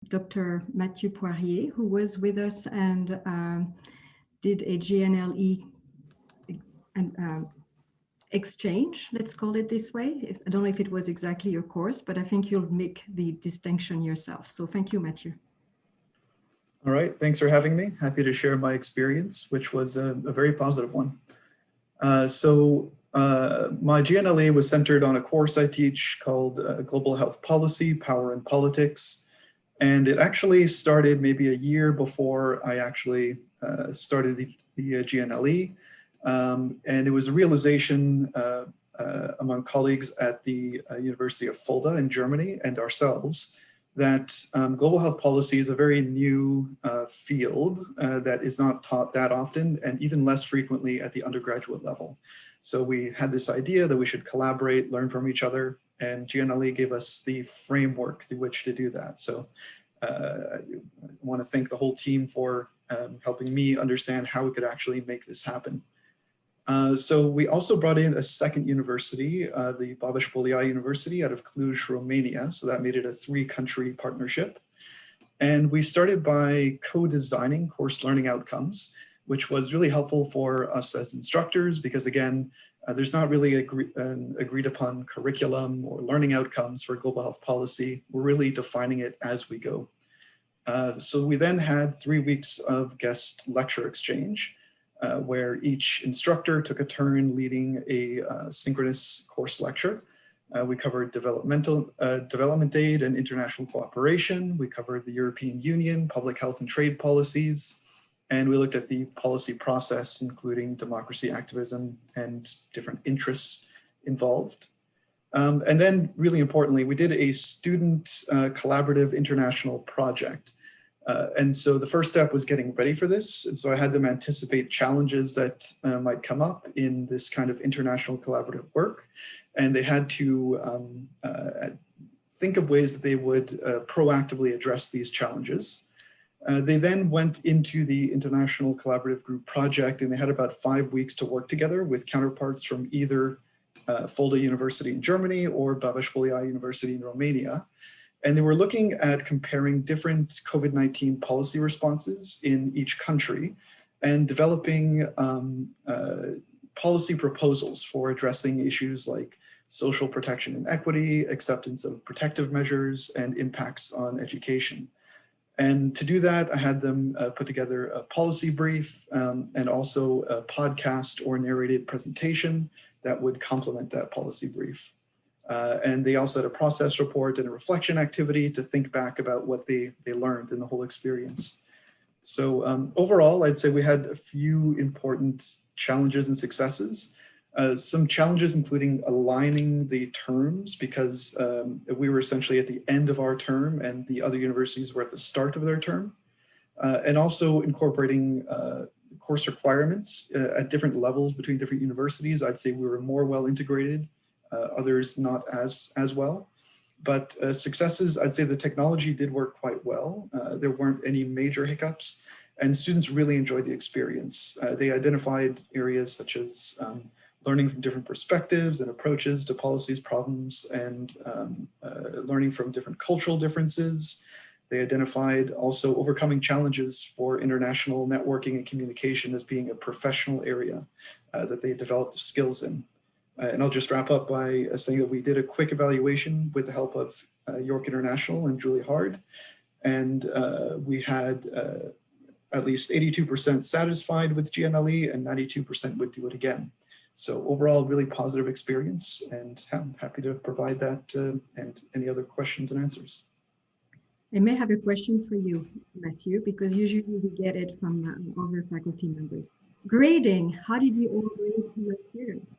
Dr. Mathieu Poirier, who was with us and did a GNLE exchange, let's call it this way. I don't know if it was exactly your course, but I think you'll make the distinction yourself. So thank you, Mathieu. All right, thanks for having me. Happy to share my experience, which was a very positive one. My GNLE was centered on a course I teach called Global Health Policy, Power and Politics. And it actually started maybe a year before I actually started the GNLE. And it was a realization among colleagues at the University of Fulda in Germany and ourselves that global health policy is a very new field that is not taught that often and even less frequently at the undergraduate level. So we had this idea that we should collaborate, learn from each other, and GNLE gave us the framework through which to do that. So I want to thank the whole team for helping me understand how we could actually make this happen. So we also brought in a second university, the Bobes-Bolyai University out of Cluj, Romania. So that made it a 3-country partnership. And we started by co-designing course learning outcomes, which was really helpful for us as instructors, because again, there's not really an agreed upon curriculum or learning outcomes for global health policy. We're really defining it as we go. So we then had 3 weeks of guest lecture exchange, where each instructor took a turn leading a synchronous course lecture. We covered development aid and international cooperation. We covered the European Union, public health and trade policies. And we looked at the policy process, including democracy activism and different interests involved. And then really importantly, we did a student collaborative international project. And so the first step was getting ready for this. And so I had them anticipate challenges that might come up in this kind of international collaborative work. And they had to think of ways that they would proactively address these challenges. They then went into the International Collaborative Group project, and they had about 5 weeks to work together with counterparts from either Fulda University in Germany or Bobes-Bolyai University in Romania. And they were looking at comparing different COVID-19 policy responses in each country and developing policy proposals for addressing issues like social protection and equity, acceptance of protective measures, and impacts on education. And to do that, I had them put together a policy brief and also a podcast or narrated presentation that would complement that policy brief. And they also had a process report and a reflection activity to think back about what they learned in the whole experience. So overall, I'd say we had a few important challenges and successes. Some challenges including aligning the terms, because we were essentially at the end of our term and the other universities were at the start of their term. And also incorporating course requirements at different levels between different universities. I'd say we were more well integrated, others not as well. But successes, I'd say the technology did work quite well. There weren't any major hiccups, and students really enjoyed the experience. They identified areas such as learning from different perspectives and approaches to policies, problems, and learning from different cultural differences. They identified also overcoming challenges for international networking and communication as being a professional area that they developed skills in. And I'll just wrap up by saying that we did a quick evaluation with the help of York International and Julie Hard. And we had at least 82% satisfied with GNLE and 92% would do it again. So overall, really positive experience, and I'm happy to provide that and any other questions and answers. I may have a question for you, Mathieu, because usually we get it from other faculty members. Grading, how did you all grade your students?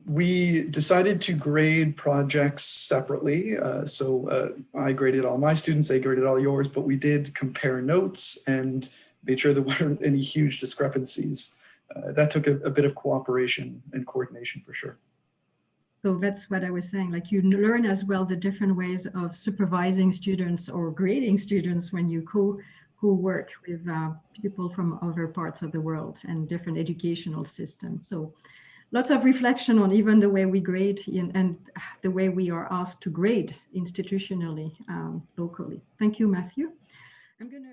We decided to grade projects separately. I graded all my students, they graded all yours, but we did compare notes and made sure there weren't any huge discrepancies. That took a bit of cooperation and coordination for sure. So that's what I was saying, like you learn as well the different ways of supervising students or grading students when you co-work with people from other parts of the world and different educational systems. So lots of reflection on even the way we grade and the way we are asked to grade institutionally, locally. Thank you, Mathieu. I'm going to